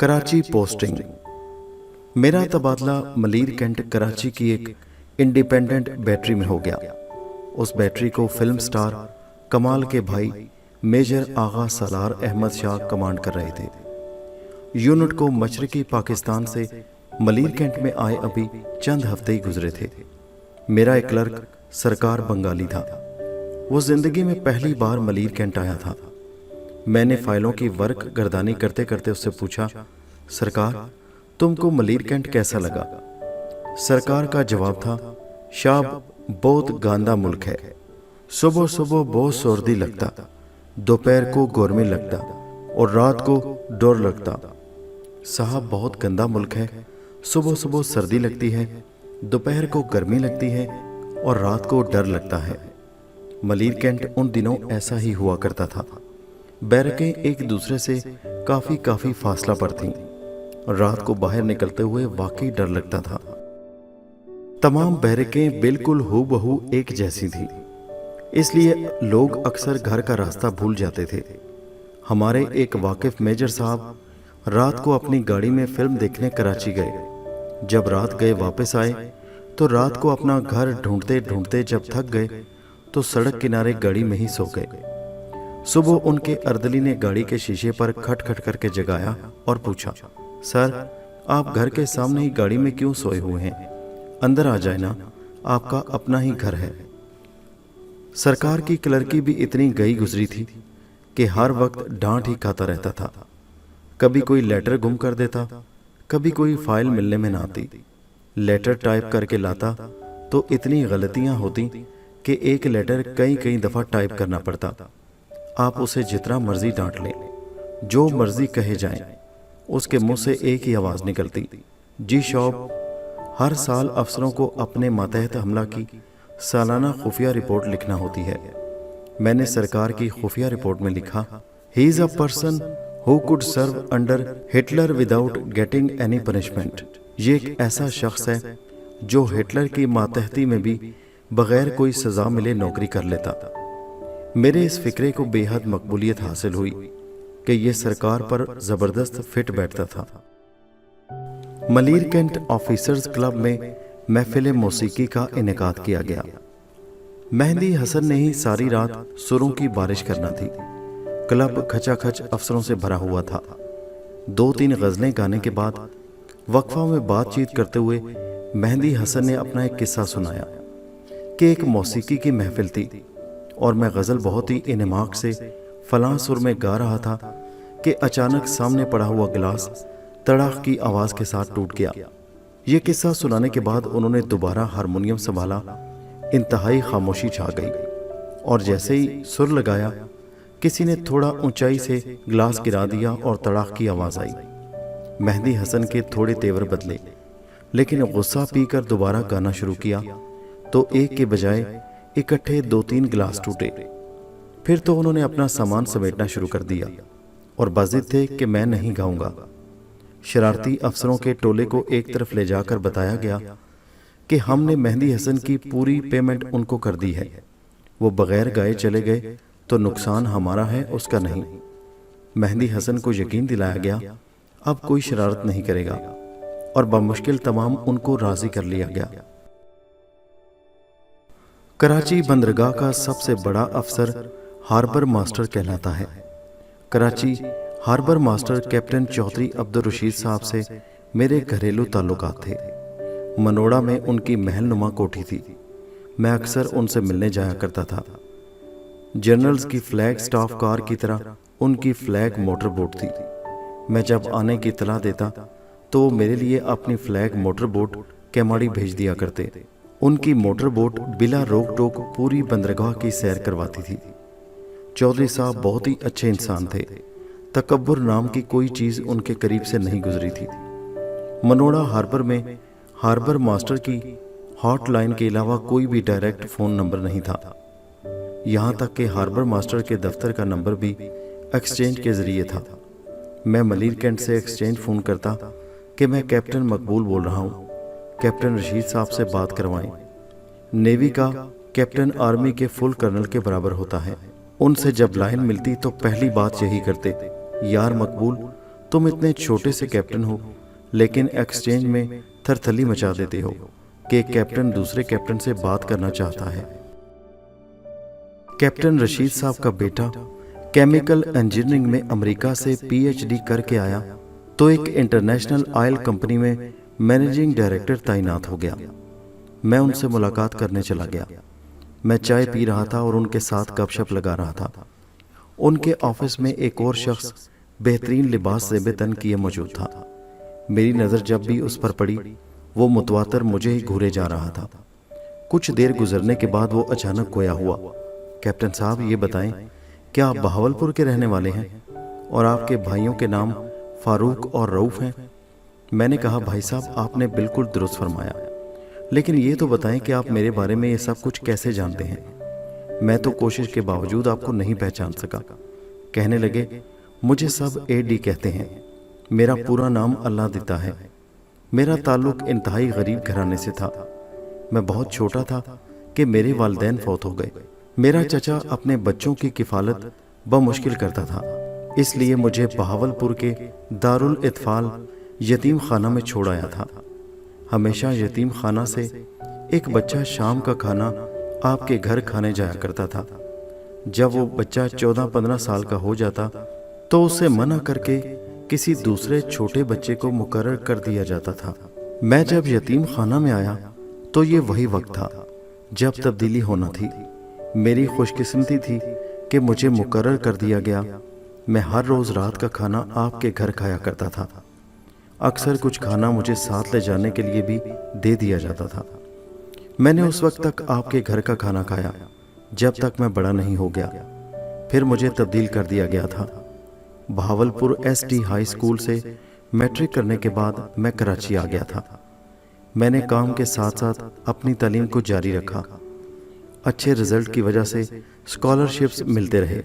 Karachi posting. मेरा तबादला Malir cantt Karachi की एक इंडिपेंडेंट बैटरी में हो गया। उस बैटरी को फिल्म स्टार कमाल के भाई मेजर आगा सलार अहमद शाह कमांड कर रहे थे। यूनिट को मशरकी पाकिस्तान से मलीर कैंट में आए अभी चंद हफ्ते ही गुजरे थे। मेरा एक क्लर्क सरकार बंगाली था। वो जिंदगी में पहली बार मलीर कैंट आया था। मैंने फाइलों की वर्क गर्दानी करते करते उससे पूछा, सरकार तुमको मलीर कैंट कैसा लगा? सरकार का जवाब था, शाब बहुत गांदा मुल्क है। सुबह सुबह बहुत सर्दी लगता, दोपहर को गर्मी लगता और रात को डर लगता। साहब बहुत गंदा मुल्क है, सुबह सुबह सर्दी लगती है, दोपहर को गर्मी लगती है और रात को डर लगता है। मलीर कैंट उन दिनों ऐसा ही हुआ करता था। बैरकें एक दूसरे से काफी फासला पर थीं। रात को बाहर निकलते हुए वाकई डर लगता था। तमाम बैरकें बिल्कुल हूबहू एक जैसी थी, इसलिए लोग अक्सर घर का रास्ता भूल जाते थे। हमारे एक वाकिफ मेजर साहब रात को अपनी गाड़ी में फिल्म देखने कराची गए। जब रात गए वापस आए तो रात को अपना घर ढूंढते ढूंढते जब थक गए तो सड़क किनारे गाड़ी में ही सो गए। सुबह उनके अर्दली ने गाड़ी के शीशे पर खट खट करके जगाया और पूछा, सर आप घर के सामने ही गाड़ी में क्यों सोए हुए हैं? अंदर आ जाए ना, आपका अपना ही घर है। सरकार की क्लर्की भी इतनी गई गुजरी थी कि हर वक्त डांट ही खाता रहता था। कभी कोई लेटर गुम कर देता, कभी कोई फाइल मिलने में ना आती। लेटर टाइप करके लाता तो इतनी गलतियां होती कि एक लेटर कई दफ़ा टाइप करना पड़ता। आप उसे जितना मर्जी डांट लें, जो मर्जी कहे जाएं, उसके मुंह से एक ही आवाज़ निकलती, जी शॉप। हर साल अफसरों को अपने मातहत हमला की सालाना खुफिया रिपोर्ट लिखना होती है। मैंने सरकार की खुफिया रिपोर्ट में लिखा, he is a person who could serve under Hitler without getting any punishment. ये एक ऐसा शख्स है जो हिटलर की मातहती में भी बगैर कोई सज़ा मिले नौकरी कर लेता। मेरे इस फिक्रे को बेहद मकबूलियत हासिल हुई कि यह सरकार पर ज़बरदस्त फिट बैठता था। मलीर कैंट ऑफिसर्स क्लब में महफिल मौसीकी का इनेकाद किया गया। मेहंदी हसन ने ही सारी रात सुरों की बारिश करना थी। क्लब खचाखच अफसरों से भरा हुआ था। 2-3 गज़लें गाने के बाद वक्फा में बातचीत करते हुए मेहंदी हसन ने अपना एक किस्सा सुनाया कि एक मौसीकी की महफिल थी और मैं गज़ल बहुत ही इनमाक से फलां सुर में गा रहा था कि अचानक सामने पड़ा हुआ गिलास तड़ाक की आवाज़ के साथ टूट गया। ये किस्सा सुनाने के बाद उन्होंने दोबारा हारमोनियम संभाला। इंतहाई खामोशी छा गई और जैसे ही सुर लगाया किसी ने थोड़ा ऊंचाई से गिलास गिरा दिया और तड़ाक की आवाज़ आई। मेहंदी हसन के थोड़े तेवर बदले, लेकिन गुस्सा पीकर दोबारा गाना शुरू किया तो एक के बजाय इकट्ठे 2-3 गिलास टूटे। फिर तो उन्होंने अपना सामान समेटना शुरू कर दिया और बाजिद थे कि मैं नहीं गाऊंगा। शरारती अफसरों के टोले को एक तरफ ले जाकर बताया गया कि हमने मेहंदी हसन की पूरी पेमेंट उनको कर दी है। वो बगैर गाए चले गए तो नुकसान हमारा है, उसका नहीं। मेहंदी हसन को यकीन दिलाया गया अब कोई शरारत नहीं करेगा और बमुश्किल तमाम उनको राजी कर लिया गया। कराची बंदरगाह का सबसे बड़ा अफसर हार्बर मास्टर कहलाता है। Karachi harbour master captain Chaudhry Abdul Rashid Sahab से मेरे घरेलू ताल्लुकात थे। मनोड़ा में उनकी महलनुमा कोठी थी। मैं अक्सर उनसे मिलने जाया करता था। जनरल्स की फ्लैग स्टाफ कार की तरह उनकी फ्लैग मोटर बोट थी। मैं जब आने की इतला देता तो वो मेरे लिए अपनी फ्लैग मोटर बोट केमाड़ी भेज दिया करते। उनकी मोटर बोट बिला रोक टोक पूरी बंदरगाह की सैर करवाती थी। चौधरी साहब बहुत ही अच्छे इंसान थे। तकब्बुर नाम की कोई चीज़ उनके करीब से नहीं गुजरी थी। मनोड़ा हार्बर में हार्बर मास्टर की हॉटलाइन के अलावा कोई भी डायरेक्ट फ़ोन नंबर नहीं था। यहाँ तक कि हार्बर मास्टर के दफ्तर का नंबर भी एक्सचेंज के ज़रिए था। मैं मलीर कैंट से एक्सचेंज फ़ोन करता कि मैं कैप्टन मकबूल बोल रहा हूँ, कैप्टन रशीद साहब से बात करवाएं। नेवी का कैप्टन आर्मी के फुल कर्नल के बराबर होता है। उनसे जब लाइन मिलती तो पहली बात यही करते, यार मकबूल तुम इतने छोटे से कैप्टन हो, लेकिन एक्सचेंज में थरथली मचा देते हो कि एक कैप्टन दूसरे कैप्टन से बात करना चाहता है। कैप्टन रशीद साहब का बेटा केमिकल इंजीनियरिंग में अमेरिका से पीएचडी करके आया तो एक इंटरनेशनल ऑयल कंपनी में मैनेजिंग डायरेक्टर तैनात हो गया। मैं उनसे मुलाकात करने चला गया। मैं चाय पी रहा था और उनके साथ गपशप लगा रहा था। उनके ऑफिस में एक और शख्स बेहतरीन लिबास ज़ेब-ए-तन किए मौजूद था। मेरी नज़र जब भी उस पर पड़ी, वो मुतवातर मुझे ही घूरे जा रहा था। कुछ देर गुजरने के बाद वो अचानक गोया हुआ, कैप्टन साहब ये बताएं, क्या आप बहावलपुर के रहने वाले हैं और आपके भाइयों के नाम फारूक और रऊफ़ हैं? मैंने कहा, भाई साहब आपने बिल्कुल दुरुस्त फरमाया, लेकिन ये तो बताएं कि आप मेरे बारे में ये सब कुछ कैसे जानते हैं? मैं तो कोशिश के बावजूद आपको नहीं पहचान सका। कहने लगे, मुझे सब एडी कहते हैं। मेरा पूरा अल्लाह अल्लादिता है। मेरा ताल्लुक इंतहाई गरीब घराने से था। मैं बहुत छोटा था कि मेरे वालिदैन फौत हो गए। मेरा चचा अपने बच्चों की किफ़ालत बमुश्किल करता था, इसलिए मुझे बहावलपुर के दारुल इत्फाल यतीम खाना में छोड़ आया था। हमेशा यतीम खाना से एक बच्चा शाम का खाना आपके घर खाने जाया करता था। जब वो बच्चा 14-15 साल का हो जाता तो उसे मना करके किसी दूसरे छोटे बच्चे को मुकर्रर कर दिया जाता था। मैं जब यतीम खाना में आया तो ये वही वक्त था जब तब्दीली होना थी। मेरी खुशकिस्मती थी कि मुझे मुकर्रर कर दिया गया। मैं हर रोज़ रात का खाना आपके घर खाया करता था। अक्सर कुछ खाना मुझे साथ ले जाने के लिए भी दे दिया जाता था। मैंने उस वक्त तक आपके घर का खाना खाया जब तक मैं बड़ा नहीं हो गया। फिर मुझे तब्दील कर दिया गया था। बहावलपुर एसटी हाई स्कूल से मैट्रिक करने के बाद मैं कराची आ गया था। मैंने काम के साथ साथ अपनी तालीम को जारी रखा। अच्छे रिजल्ट की वजह से स्कॉलरशिप्स मिलते रहे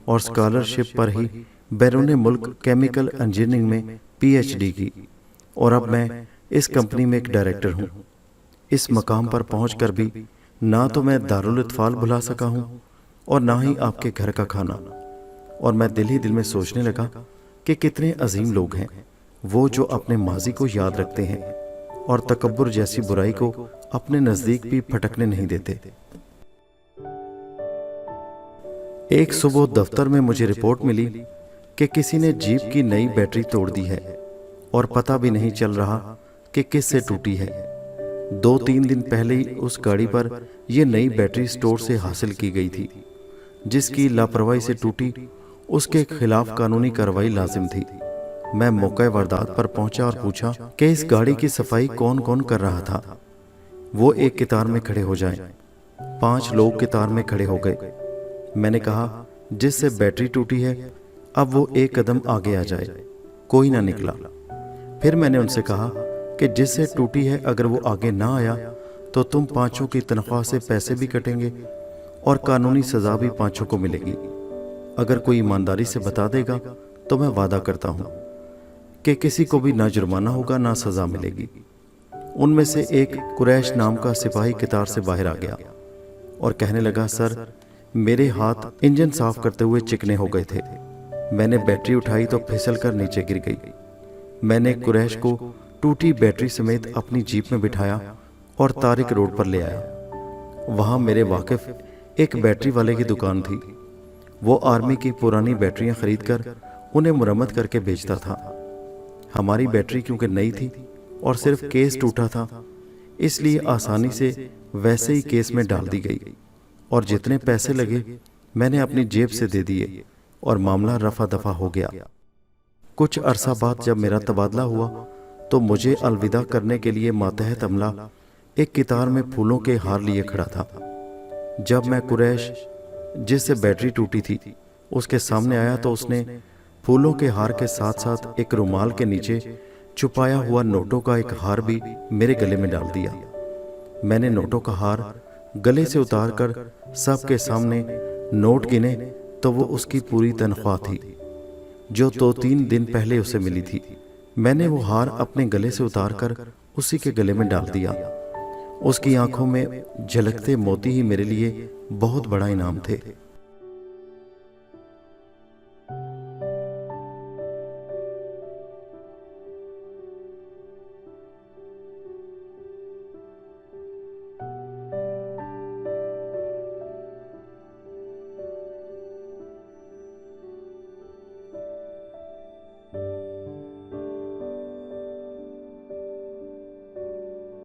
और स्कॉलरशिप पर ही बैरून मुल्क केमिकल इंजीनियरिंग में पीएचडी की, और अब मैं इस कंपनी में एक डायरेक्टर हूँ। इस मकाम पर पहुँचकर भी ना तो मैं दारुल इत्फाल भुला सका हूँ और ना ही आपके घर का खाना। और मैं दिल ही दिल में सोचने लगा कि कितने अजीम लोग हैं वो जो अपने माजी को याद रखते हैं और तकब्बुर जैसी बुराई को अपने नज़दीक भी फटकने नहीं देते। एक सुबह दफ्तर में मुझे रिपोर्ट मिली कि किसी ने जीप की नई बैटरी तोड़ दी है और पता भी नहीं चल रहा कि किस से टूटी है। 2-3 दिन पहले ही उस गाड़ी पर यह नई बैटरी स्टोर से हासिल की गई थी। जिसकी लापरवाही से टूटी उसके खिलाफ कानूनी कार्रवाई लाजिम थी। मैं मौके वारदात पर पहुंचा और पूछा कि इस गाड़ी की सफाई कौन कौन कर रहा था। वो एक कतार में खड़े हो जाएं। 5 लोग कतार में खड़े हो गए। मैंने कहा, जिससे बैटरी टूटी है अब वो एक कदम आगे आ जाए। कोई ना निकला। फिर मैंने उनसे कहा कि जिससे टूटी है अगर वो आगे ना आया तो तुम 5 की तनख्वाह से पैसे भी कटेंगे और कानूनी सज़ा भी 5 को मिलेगी। अगर कोई ईमानदारी से बता देगा तो मैं वादा करता हूँ कि किसी को भी ना जुर्माना होगा ना सज़ा मिलेगी। उनमें से एक कुरैश नाम का सिपाही कतार से बाहर आ गया और कहने लगा, सर मेरे हाथ इंजन साफ करते हुए चिकने हो गए थे। मैंने बैटरी उठाई तो फिसल कर नीचे गिर गई। मैंने कुरैश को टूटी बैटरी समेत अपनी जीप में बिठाया और तारिक रोड पर ले आया। वहाँ मेरे वाकिफ एक बैटरी वाले की दुकान थी। वो आर्मी की पुरानी बैटरियां खरीदकर उन्हें मुरम्मत करके बेचता था। हमारी बैटरी क्योंकि नई थी और सिर्फ केस टूटा था, इसलिए आसानी से वैसे ही केस में डाल दी गई और जितने पैसे लगे मैंने अपनी जेब से दे दिए और मामला रफा दफा हो गया। कुछ अरसा बाद जब मेरा तबादला हुआ तो मुझे अलविदा करने के लिए मातहत अमला एक कतार में फूलों के हार लिए खड़ा था। जब मैं कुरैश जिससे बैटरी टूटी थी उसके सामने आया तो उसने फूलों के हार के साथ साथ एक रुमाल के नीचे छुपाया हुआ नोटों का एक हार भी मेरे गले में डाल दिया। मैंने नोटों का हार गले से उतारकर सबके सामने नोट गिने तो वो उसकी पूरी तनख्वाह थी जो 2-3 दिन पहले उसे मिली थी। मैंने वो हार अपने गले से उतारकर उसी के गले में डाल दिया। उसकी आंखों में झलकते मोती ही मेरे लिए बहुत बड़ा इनाम थे।